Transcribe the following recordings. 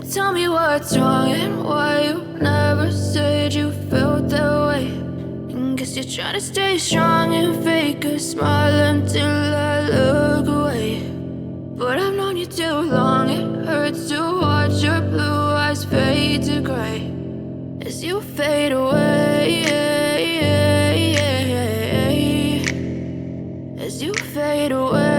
Tell me what's wrong and why you never said you felt that way. And guess you're trying to stay strong and fake a smile until I look away. But I've known you too long, it hurts to watch your blue eyes fade to gray as you fade away, as you fade away.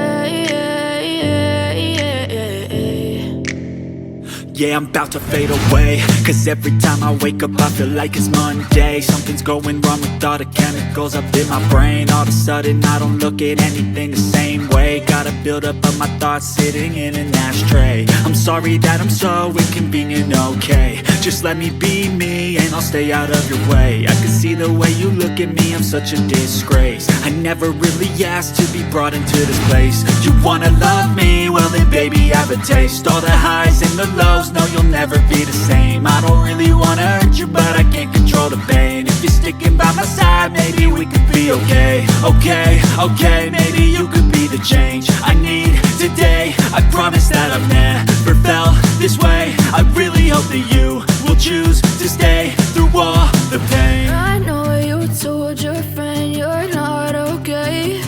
Yeah, I'm about to fade away, cause every time I wake up I feel like it's Monday. Something's going wrong with all the chemicals up in my brain. All of a sudden I don't look at anything the same way. Got a build up of my thoughts sitting in an ashtray. I'm sorry that I'm so inconvenient, okay. Just let me be me and I'll stay out of your way. I can see the way you look at me, I'm such a disgrace. I never really asked to be brought into this place. You wanna love me? Well then baby have a taste. All the highs and the lows, no, you'll never be the same. I don't really wanna hurt you, but I can't control the pain. If you're sticking by my side, maybe we could be okay. Okay, maybe you could be the change I need today. I promise that I've never felt this way. I really hope that you will choose to stay through all the pain. I know you told your friend you're not okay.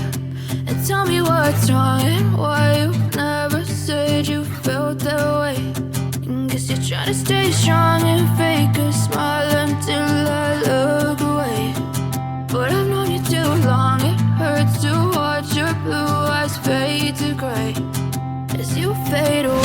And tell me what's wrong and why you never said you felt that way. Guess you're trying to stay strong and fake a smile until I look away. But I've known you too long, it hurts to watch your blue eyes fade to gray as you fade away.